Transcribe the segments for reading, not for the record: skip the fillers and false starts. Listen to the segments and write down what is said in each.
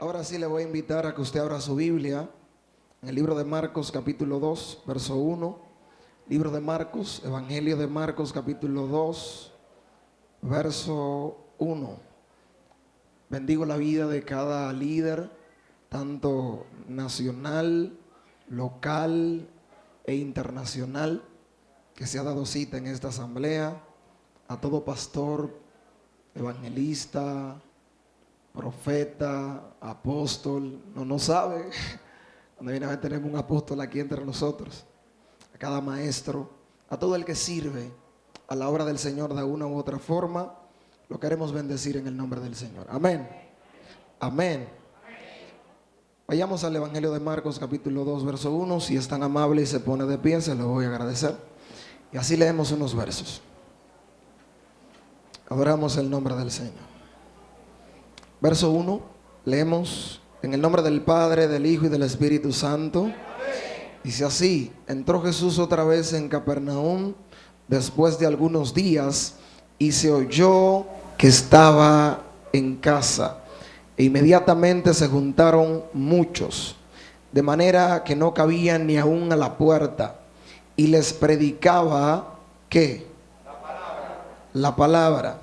Ahora sí le voy a invitar a que usted abra su Biblia en el libro de Marcos capítulo 2, verso 1. Libro de Marcos, Evangelio de Marcos capítulo 2, verso 1. Bendigo la vida de cada líder, tanto nacional, local e internacional, que se ha dado cita en esta asamblea. A todo pastor, evangelista, profeta, apóstol, no sabe. Cuando viene a ver, tenemos un apóstol aquí entre nosotros. A cada maestro, a todo el que sirve a la obra del Señor de una u otra forma, lo queremos bendecir en el nombre del Señor. Amén. Amén. Vayamos al Evangelio de Marcos capítulo 2, verso 1. Si es tan amable y se pone de pie, se lo voy a agradecer. Y así leemos unos versos. Adoramos el nombre del Señor. Verso 1, leemos en el nombre del Padre, del Hijo y del Espíritu Santo. Dice así: entró Jesús otra vez en Capernaum después de algunos días y se oyó que estaba en casa. E inmediatamente se juntaron muchos, de manera que no cabían ni aún a la puerta. Y les predicaba, ¿qué? La palabra.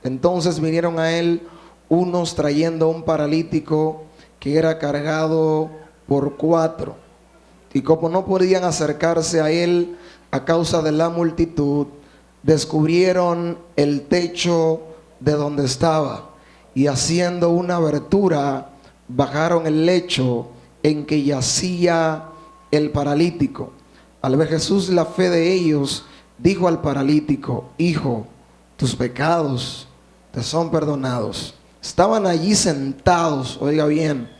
Entonces vinieron a él unos trayendo un paralítico que era cargado por 4. Y como no podían acercarse a él a causa de la multitud, descubrieron el techo de donde estaba, y haciendo una abertura, bajaron el lecho en que yacía el paralítico. Al ver Jesús la fe de ellos, dijo al paralítico: hijo, tus pecados te son perdonados. Estaban allí sentados, oiga bien,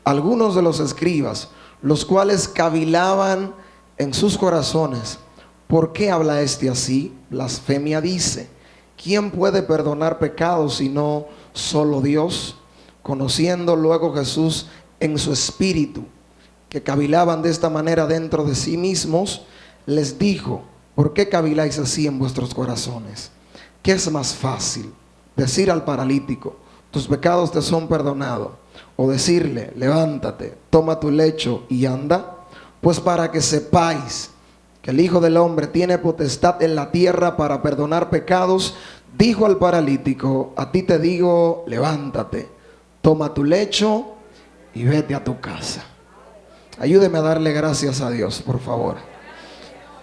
algunos de los escribas, los cuales cavilaban en sus corazones: ¿por qué habla este así? Blasfemia dice. ¿Quién puede perdonar pecados sino solo Dios? Conociendo luego Jesús en su espíritu que cavilaban de esta manera dentro de sí mismos, les dijo: ¿por qué caviláis así en vuestros corazones? ¿Qué es más fácil? Decir al paralítico: tus pecados te son perdonados, o decirle: levántate, toma tu lecho y anda. Pues para que sepáis que el Hijo del Hombre tiene potestad en la tierra para perdonar pecados, dijo al paralítico: a ti te digo, levántate, toma tu lecho y vete a tu casa. Ayúdeme a darle gracias a Dios, por favor.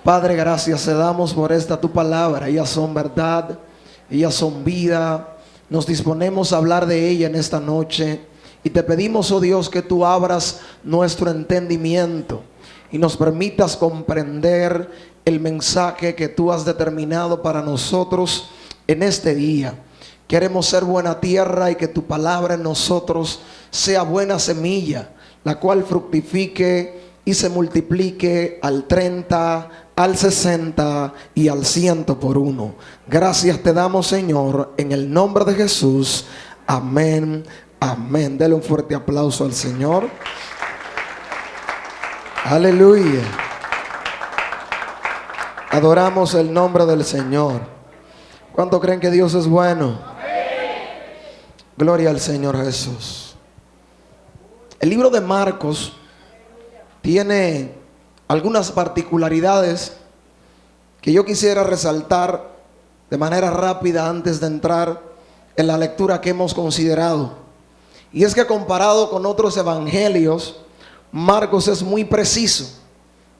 Padre, gracias te damos por esta tu palabra. Ellas son verdad, ellas son vida. Nos disponemos a hablar de ella en esta noche y te pedimos, oh Dios, que tú abras nuestro entendimiento y nos permitas comprender el mensaje que tú has determinado para nosotros en este día. Queremos ser buena tierra y que tu palabra en nosotros sea buena semilla, la cual fructifique y se multiplique al 30, al 60 y al 100 por 1. Gracias te damos, Señor, en el nombre de Jesús. Amén, amén. Dele un fuerte aplauso al Señor. Aleluya. Adoramos el nombre del Señor. ¿Cuánto creen que Dios es bueno? Gloria al Señor Jesús. El libro de Marcos tiene algunas particularidades que yo quisiera resaltar de manera rápida antes de entrar en la lectura que hemos considerado. Y es que comparado con otros evangelios, Marcos es muy preciso.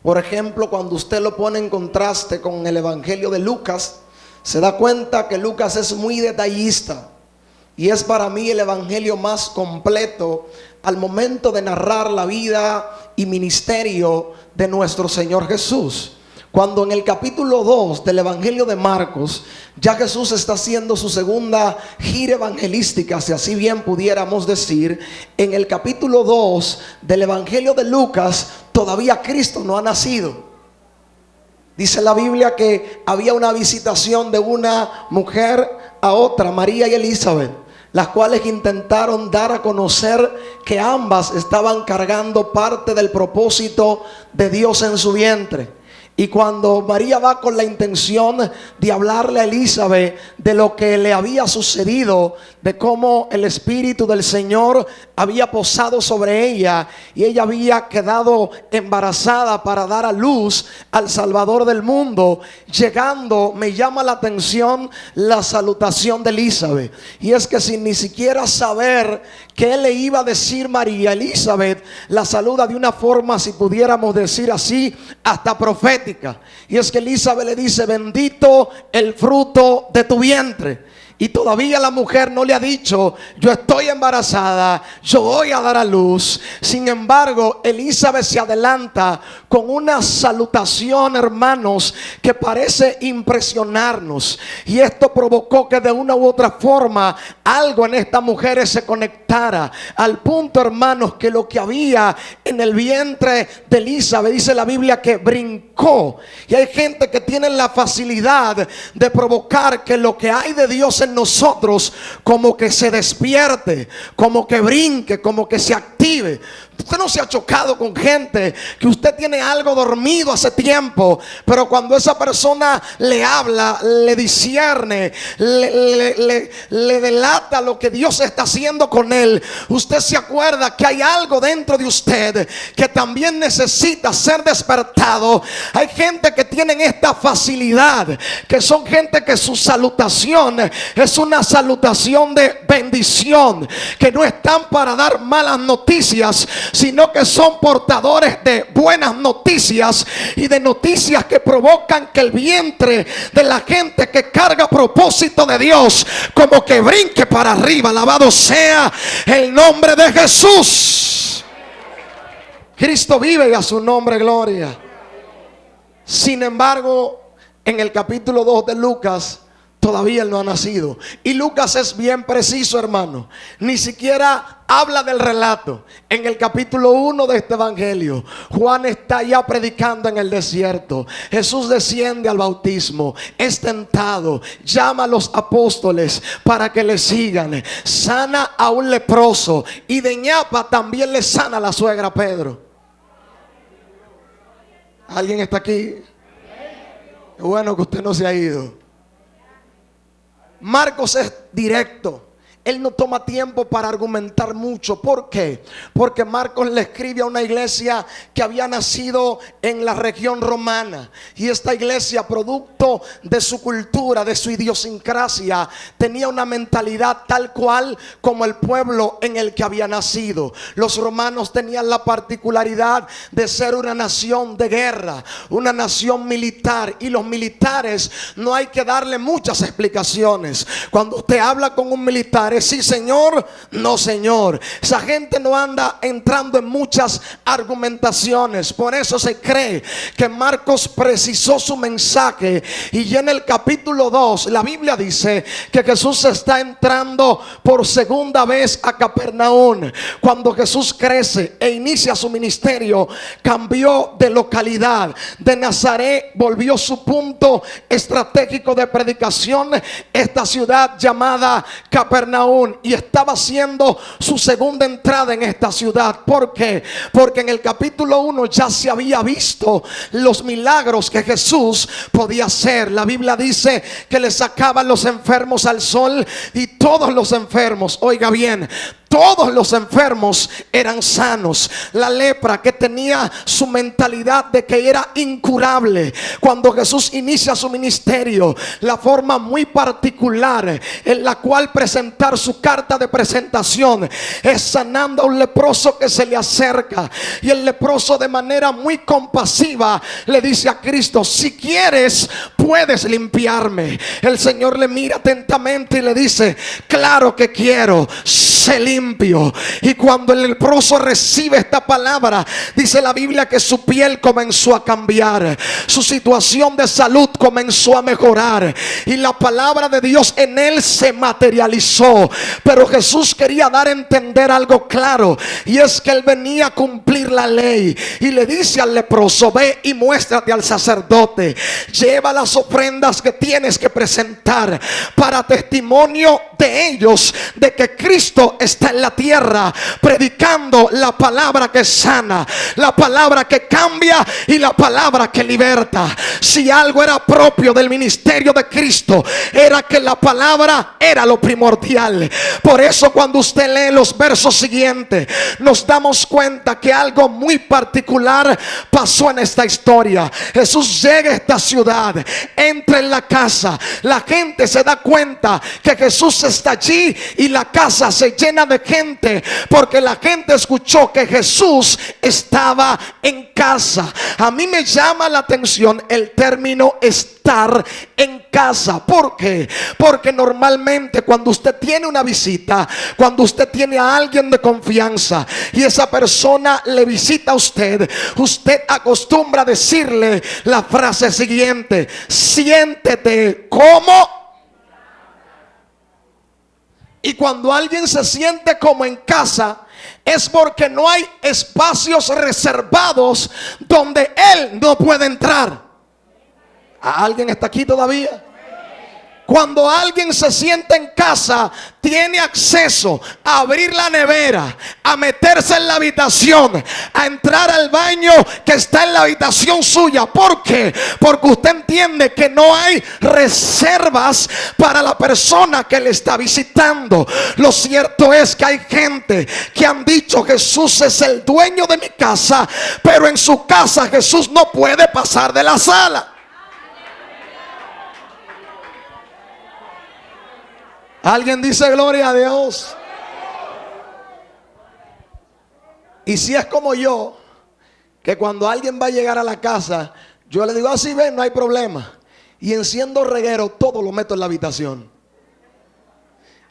Por ejemplo, cuando usted lo pone en contraste con el evangelio de Lucas, se da cuenta que Lucas es muy detallista. Y es para mí el evangelio más completo al momento de narrar la vida y ministerio de nuestro Señor Jesús. Cuando en el capítulo 2 del evangelio de Marcos, ya Jesús está haciendo su segunda gira evangelística, si así bien pudiéramos decir, en el capítulo 2 del evangelio de Lucas, todavía Cristo no ha nacido. Dice la Biblia que había una visitación de una mujer a otra, María y Elizabeth, las cuales intentaron dar a conocer que ambas estaban cargando parte del propósito de Dios en su vientre. Y cuando María va con la intención de hablarle a Elizabeth de lo que le había sucedido, de cómo el Espíritu del Señor había posado sobre ella y ella había quedado embarazada para dar a luz al Salvador del mundo. Llegando, me llama la atención la salutación de Elizabeth, y es que sin ni siquiera saber qué le iba a decir María, Elizabeth la saluda de una forma, si pudiéramos decir así, hasta profética. Y es que Elizabeth le dice: bendito el fruto de tu vientre. Y todavía la mujer no le ha dicho: yo estoy embarazada, yo voy a dar a luz. Sin embargo, Elizabeth se adelanta con una salutación, hermanos, que parece impresionarnos. Y esto provocó que de una u otra forma algo en esta mujer se conectara, al punto, hermanos, que lo que había en el vientre de Elizabeth, dice la Biblia, que brincó. Y hay gente que tiene la facilidad de provocar que lo que hay de Dios en nosotros como que se despierte, como que brinque, como que se active. Usted no se ha chocado con gente que usted tiene algo dormido hace tiempo, pero cuando esa persona le habla, le discierne, le delata lo que Dios está haciendo con él, usted se acuerda que hay algo dentro de usted que también necesita ser despertado. Hay gente que tienen esta facilidad, que son gente que su salutación es una salutación de bendición, que no están para dar malas noticias, sino que son portadores de buenas noticias y de noticias que provocan que el vientre de la gente que carga propósito de Dios como que brinque para arriba. Alabado sea el nombre de Jesús. Cristo vive y a su nombre gloria. Sin embargo, en el capítulo 2 de Lucas, todavía él no ha nacido. Y Lucas es bien preciso, hermano. Ni siquiera habla del relato. En el capítulo 1 de este evangelio, Juan está ya predicando en el desierto. Jesús desciende al bautismo, es tentado, llama a los apóstoles para que le sigan, sana a un leproso, y de ñapa también le sana a la suegra Pedro. ¿Alguien está aquí? Qué bueno que usted no se ha ido. Marcos es directo. Él no toma tiempo para argumentar mucho. ¿Por qué? Porque Marcos le escribe a una iglesia que había nacido en la región romana. Y esta iglesia, producto de su cultura, de su idiosincrasia, tenía una mentalidad tal cual como el pueblo en el que había nacido. Los romanos tenían la particularidad de ser una nación de guerra, una nación militar. Y los militares no hay que darle muchas explicaciones. Cuando usted habla con un militar, sí señor, no señor. Esa gente no anda entrando en muchas argumentaciones. Por eso se cree que Marcos precisó su mensaje. Y ya en el capítulo 2 la Biblia dice que Jesús está entrando por segunda vez a Capernaum. Cuando Jesús crece e inicia su ministerio, cambió de localidad. De Nazaret volvió su punto estratégico de predicación, esta ciudad llamada Capernaum. Y estaba haciendo su segunda entrada en esta ciudad. ¿Por qué? Porque en el capítulo 1 ya se había visto los milagros que Jesús podía hacer. La Biblia dice que le sacaban los enfermos al sol y todos los enfermos, oiga bien, todos los enfermos eran sanos. La lepra, que tenía su mentalidad de que era incurable, cuando Jesús inicia su ministerio, la forma muy particular en la cual presentar su carta de presentación es sanando a un leproso que se le acerca. Y el leproso, de manera muy compasiva, le dice a Cristo: si quieres, puedes limpiarme. El Señor le mira atentamente y le dice: claro que quiero, sé limpio. Y cuando el leproso recibe esta palabra, dice la Biblia que su piel comenzó a cambiar, su situación de salud comenzó a mejorar y la palabra de Dios en él se materializó. Pero Jesús quería dar a entender algo claro, y es que él venía a cumplir la ley. Y le dice al leproso: ve y muéstrate al sacerdote, lleva las ofrendas que tienes que presentar para testimonio de ellos de que Cristo está en la tierra predicando la palabra que sana, la palabra que cambia y la palabra que liberta. Si algo era propio del ministerio de Cristo, era que la palabra era lo primordial. Por eso cuando usted lee los versos siguientes, nos damos cuenta que algo muy particular pasó en esta historia. Jesús llega a esta ciudad, entra en la casa, la gente se da cuenta que Jesús está allí y la casa se llena de gente, porque la gente escuchó que Jesús estaba en casa. A mí me llama la atención el término estar en casa. ¿Por qué? Porque normalmente cuando usted tiene una visita, cuando usted tiene a alguien de confianza y esa persona le visita a usted, usted acostumbra a decirle la frase siguiente: siéntete como. Y cuando alguien se siente como en casa, es porque no hay espacios reservados donde él no puede entrar. ¿Alguien está aquí todavía? Cuando alguien se siente en casa, tiene acceso a abrir la nevera, a meterse en la habitación, a entrar al baño que está en la habitación suya. ¿Por qué? Porque usted entiende que no hay reservas para la persona que le está visitando. Lo cierto es que hay gente que han dicho: Jesús es el dueño de mi casa, pero en su casa Jesús no puede pasar de la sala. Alguien dice gloria a Dios. Y si es como yo, que cuando alguien va a llegar a la casa, yo le digo: así ven, no hay problema. Y enciendo reguero, todo lo meto en la habitación.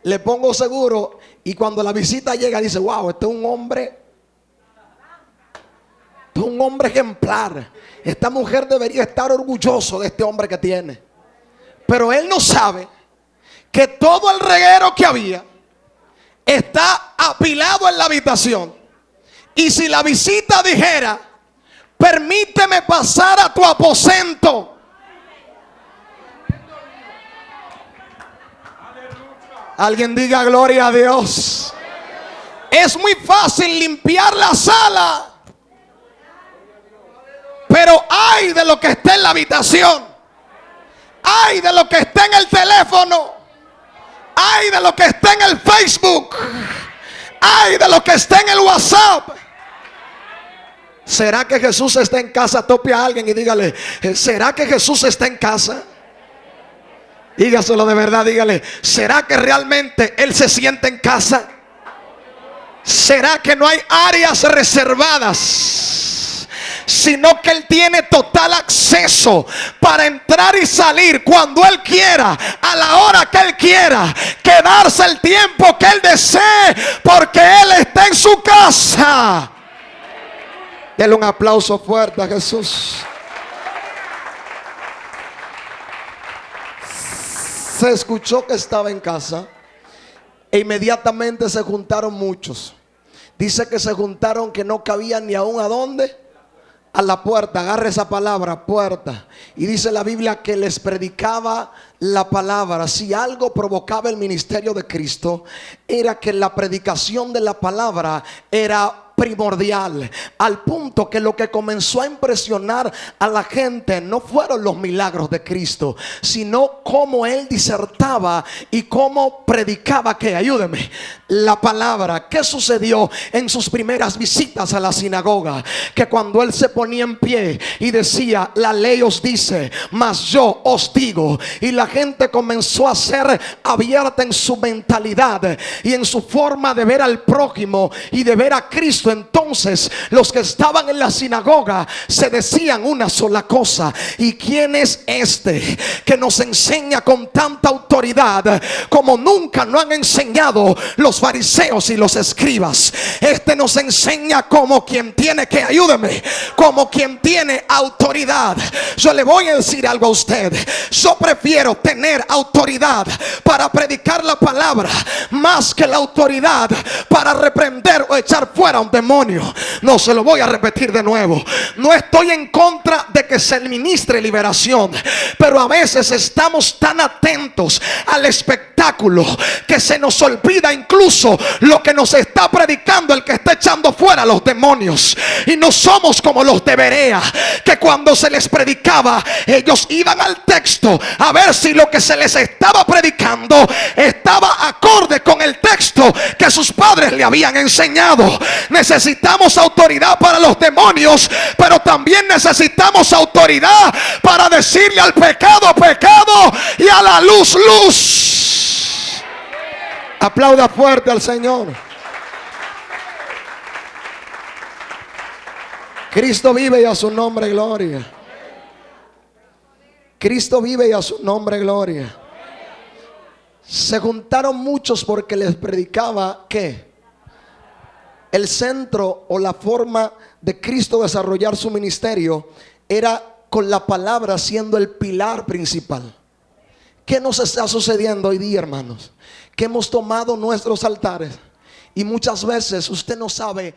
Le pongo seguro y cuando la visita llega dice: wow, este es un hombre ejemplar. Esta mujer debería estar orgulloso de este hombre que tiene. Pero él no sabe que todo el reguero que había está apilado en la habitación. Y si la visita dijera: permíteme pasar a tu aposento, alguien diga gloria a Dios. Es muy fácil limpiar la sala, pero ay de lo que está en la habitación, ay de lo que está en el teléfono, ay de lo que está en el Facebook, ay de lo que está en el WhatsApp. ¿Será que Jesús está en casa? Tope a alguien y dígale: ¿será que Jesús está en casa? Dígaselo de verdad, dígale: ¿será que realmente Él se siente en casa? ¿Será que no hay áreas reservadas, sino que Él tiene total acceso para entrar y salir cuando Él quiera, a la hora que Él quiera, quedarse el tiempo que Él desee, porque Él está en su casa? Denle un aplauso fuerte a Jesús. Se escuchó que estaba en casa e inmediatamente se juntaron muchos. Dice que se juntaron que no cabían ni aún a dónde. A la puerta. Agarre esa palabra, puerta. Y dice la Biblia que les predicaba la palabra. Si algo provocaba el ministerio de Cristo, era que la predicación de la palabra era primordial, al punto que lo que comenzó a impresionar a la gente no fueron los milagros de Cristo, sino cómo Él disertaba y cómo predicaba, que ayúdeme, la palabra. ¿Qué sucedió en sus primeras visitas a la sinagoga? Que cuando Él se ponía en pie y decía: la ley os dice, mas yo os digo, y la gente comenzó a ser abierta en su mentalidad y en su forma de ver al prójimo y de ver a Cristo. Entonces los que estaban en la sinagoga se decían una sola cosa: ¿y quién es este que nos enseña con tanta autoridad como nunca no han enseñado los fariseos y los escribas? Este nos enseña como quien tiene, que ayúdeme, como quien tiene autoridad. Yo le voy a decir algo a usted: yo prefiero tener autoridad para predicar la palabra más que la autoridad para reprender o echar fuera un demonio. No, se lo voy a repetir de nuevo. No estoy en contra de que se ministre liberación, pero a veces estamos tan atentos al espectáculo espectáculo que se nos olvida incluso lo que nos está predicando el que está echando fuera a los demonios. Y no somos como los de Berea, que cuando se les predicaba, ellos iban al texto a ver si lo que se les estaba predicando estaba acorde con el texto que sus padres le habían enseñado. Necesitamos autoridad para los demonios, pero también necesitamos autoridad para decirle al pecado, pecado, y a la luz, luz. Aplauda fuerte al Señor. Cristo vive y a su nombre gloria. Cristo vive y a su nombre gloria. Se juntaron muchos porque les predicaba que el centro o la forma de Cristo desarrollar su ministerio era con la palabra siendo el pilar principal. ¿Qué nos está sucediendo hoy día, hermanos? Que hemos tomado nuestros altares y muchas veces usted no sabe